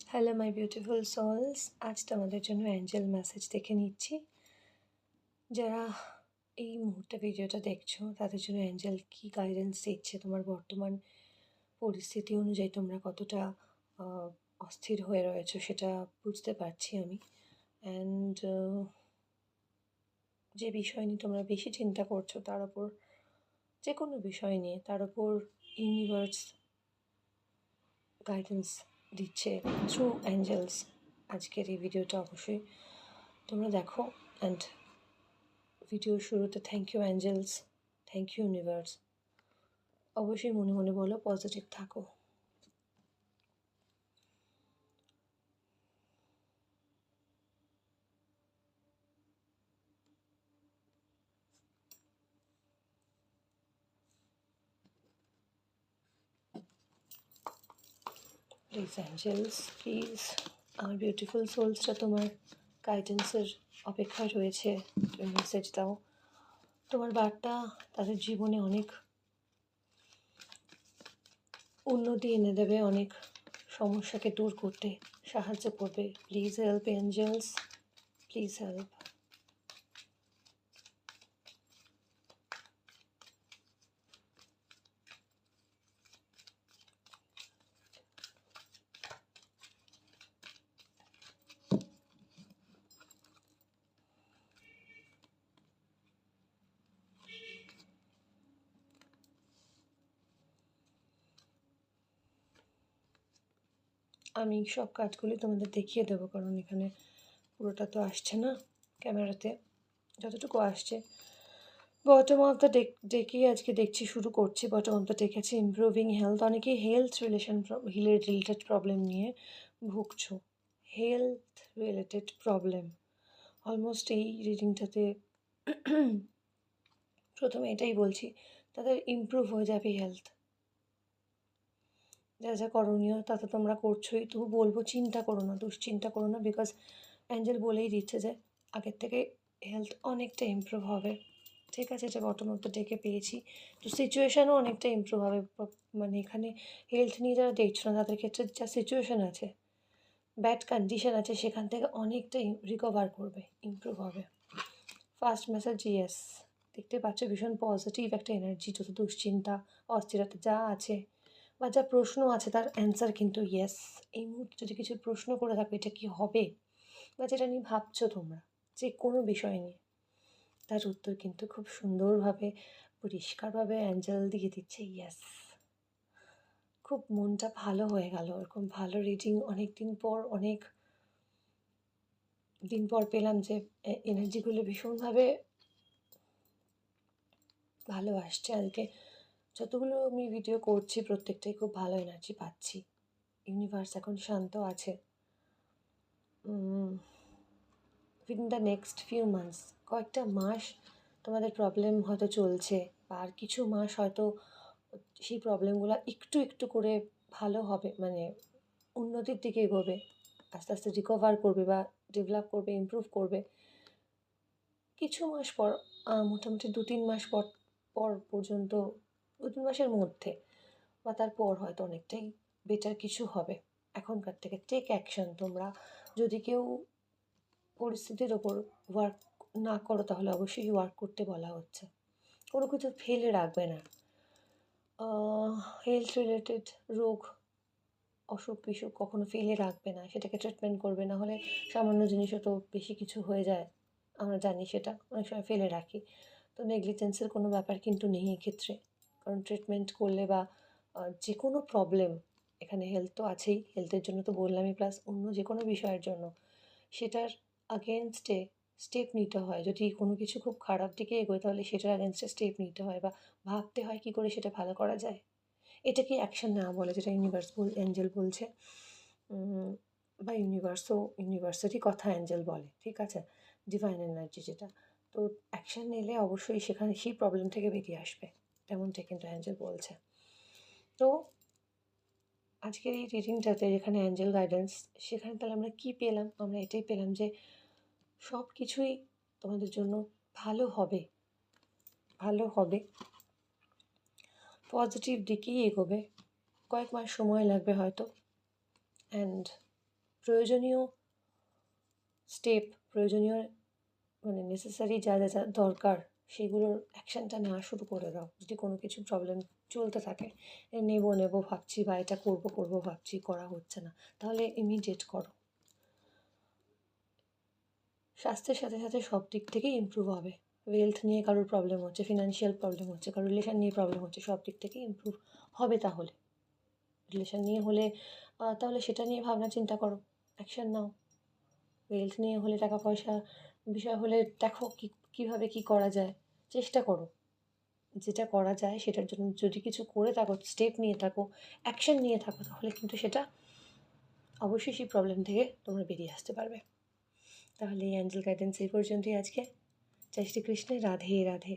Hello my beautiful sols, আজ তোমাদের জন্য অ্যাঞ্জেল মেসেজ দেখে নিচ্ছি। যারা এই মুহূর্তে ভিডিওটা দেখছো তাদের জন্য অ্যাঞ্জেল কী গাইডেন্স দিচ্ছে, তোমার বর্তমান পরিস্থিতি অনুযায়ী তোমরা কতটা অস্থির হয়ে রয়েছো সেটা বুঝতে পারছি আমি। অ্যান্ড যে বিষয় নিয়ে তোমরা বেশি চিন্তা করছো তার ওপর, যে কোনো বিষয় নিয়ে তার ওপর ইউনিভার্স গাইডেন্স দিচ্ছে থ্রু অ্যাঞ্জেলস। আজকের এই ভিডিওটা অবশ্যই তোমরা দেখো। অ্যান্ড ভিডিওর শুরুতে thank you angels, thank you universe. অবশ্যই মনে মনে বলো পজিটিভ থাকো। প্লিজ অ্যাঞ্জেলস, প্লিজ আমার বিউটিফুল সোলসটা তোমার গাইডেন্সের অপেক্ষায় রয়েছে। তুমি মেসেজ দাও, তোমার বার্তা তাদের জীবনে অনেক উন্নতি এনে দেবে, অনেক সমস্যাকে দূর করতে সাহায্য করবে। Please help angels, please help. আমি সব কাজগুলি তোমাদের দেখিয়ে দেবো, কারণ এখানে পুরোটা তো আসছে না ক্যামেরাতে, যতটুকু আসছে। বটম অফ দ্য ডেকেই আজকে দেখছি, শুরু করছি। বটম অফ দ্য ডেক আছে ইমপ্রুভিং হেলথ। অনেকেই হেলথ রিলেটেড প্রবলেম নিয়ে ভুগছো, হেলথ রিলেটেড প্রবলেম। অলমোস্ট এই রিডিংটাতে প্রথমে এটাই বলছি, তাদের ইমপ্রুভ হয়ে যাবে হেলথ। যা যা করণীয় তা তো তোমরা করছোই, তবু বলবো চিন্তা করো না, দুশ্চিন্তা করো না, বিকজ অ্যাঞ্জেল বলেই দিচ্ছে যে আগের থেকে হেলথ অনেকটা ইমপ্রুভ হবে। ঠিক আছে, এটা বটম অফ দ্য ডেকে পেয়েছি। তো সিচুয়েশানও অনেকটা ইমপ্রুভ হবে। মানে এখানে হেলথ নিয়ে যারা দেখছো না তাদের ক্ষেত্রে যা সিচুয়েশান আছে, ব্যাড কন্ডিশন আছে, সেখান থেকে অনেকটা রিকভার করবে, ইমপ্রুভ হবে। ফার্স্ট মেসেজ ইয়েস, দেখতে পাচ্ছ ভীষণ পজিটিভ একটা এনার্জি। যত দুশ্চিন্তা অস্থিরতা যা আছে বা যা প্রশ্ন আছে তার অ্যান্সার কিন্তু ইয়েস। এই মুহূর্তে যদি কিছু প্রশ্ন করে থাকো এটা কি হবে, বা যেটা নিয়ে ভাবছো তোমরা যে কোনো বিষয় নিয়ে, তার উত্তর কিন্তু খুব সুন্দরভাবে পরিষ্কারভাবে অ্যাঞ্জেল দিয়ে দিচ্ছে ইয়েস। খুব মনটা ভালো হয়ে গেল, এরকম ভালো রিডিং অনেক দিন পর পেলাম, যে এনার্জিগুলো ভীষণভাবে ভালো আসছে। আজকে যতগুলো আমি ভিডিও করছি প্রত্যেকটাই খুব ভালো এনার্জি পাচ্ছি। ইউনিভার্স এখন শান্ত আছে। Within the next few months, কয়েকটা মাস তোমাদের প্রবলেম হয়তো চলছে, বা আর কিছু মাস হয়তো সেই প্রবলেমগুলো একটু একটু করে ভালো হবে, মানে উন্নতির দিকে এগোবে, আস্তে আস্তে রিকভার করবে বা ডেভেলপ করবে, ইমপ্রুভ করবে। কিছু মাস পর, মোটামুটি 2-3 মাস পর পর পর্যন্ত, 2-3 মাসের মধ্যে বা তারপর হয়তো অনেকটাই বেটার কিছু হবে। এখনকার থেকে টেক অ্যাকশন। তোমরা যদি কেউ পরিস্থিতির ওপর ওয়ার্ক না করো তাহলে অবশ্যই ওয়ার্ক করতে বলা হচ্ছে। কোনো কিছু ফেলে রাখবে না। হেলথ রিলেটেড রোগ, অসুখ বিসুখ কখনো ফেলে রাখবে না, সেটাকে ট্রিটমেন্ট করবে। না হলে সামান্য জিনিসও তো বেশি কিছু হয়ে যায়, আমরা জানি সেটা, অনেক সময় ফেলে রাখি। তো নেগলিজেন্সের কোনো ব্যাপার কিন্তু নেই এক্ষেত্রে, কারণ ট্রিটমেন্ট করলে বা যে কোনো প্রবলেম, এখানে হেলথ তো আছেই, হেলথের জন্য তো বললামই, প্লাস অন্য যে কোনো বিষয়ের জন্য সেটার আগেনস্টে স্টেপ নিতে হয়। যদি কোনো কিছু খুব খারাপ দিকে এগোয় তাহলে সেটার আগেনস্টে স্টেপ নিতে হয়, বা ভাবতে হয় কী করে সেটা ভালো করা যায়। এটাকে অ্যাকশন নেওয়া বলে, যেটা অ্যাঞ্জেল বলছে, বা ইউনিভার্সেরই কথা অ্যাঞ্জেল বলে, ঠিক আছে, ডিভাইন এনার্জি যেটা। তো অ্যাকশন নিলে অবশ্যই সেখানে সেই প্রবলেম থেকে বেরিয়ে আসবে, তেমনটা কিন্তু অ্যাঞ্জেল বলছে। তো আজকের এই রিডিংটাতে যেখানে অ্যাঞ্জেল গাইডেন্স, সেখানে তাহলে আমরা কী পেলাম? আমরা এটাই পেলাম যে সব কিছুই তোমাদের জন্য ভালো হবে, ভালো হবে, পজিটিভ দিকেই এগোবে। কয়েক মাস সময় লাগবে হয়তো, অ্যান্ড প্রয়োজনীয় স্টেপ, প্রয়োজনীয় মানে নেসেসারি যা যা যা দরকার সেগুলোর অ্যাকশানটা নেওয়া শুরু করে দাও। যদি কোনো কিছু প্রবলেম চলতে থাকে, নেবো নেবো ভাবছি বা এটা করবো করবো ভাবছি, করা হচ্ছে না, তাহলে ইমিডিয়েট করো। স্বাস্থ্যের সাথে সাথে সব দিক থেকেই ইমপ্রুভ হবে। ওয়েলথ নিয়ে কারোর প্রবলেম হচ্ছে, ফিনান্সিয়াল প্রবলেম হচ্ছে, কারোর রিলেশন নিয়ে প্রবলেম হচ্ছে, সব দিক থেকেই ইমপ্রুভ হবে। তাহলে রিলেশন নিয়ে হলে তাহলে সেটা নিয়ে ভাবনা চিন্তা করো, অ্যাকশান নাও। ওয়েলথ নিয়ে হলে, টাকা পয়সা বিষয় হলে দেখো কীভাবে কী করা যায়, চেষ্টা করো। যেটা করা যায় সেটার জন্য যদি কিছু করে থাকো, স্টেপ নিয়ে থাকো, অ্যাকশন নিয়ে থাকো, তাহলে কিন্তু সেটা অবশ্যই সেই প্রবলেম থেকে তোমরা বেরিয়ে আসতে পারবে। তাহলে এই অ্যাঞ্জেল গাইডেন্স এই পর্যন্তই আজকে। জয় শ্রীকৃষ্ণে, রাধে রাধে।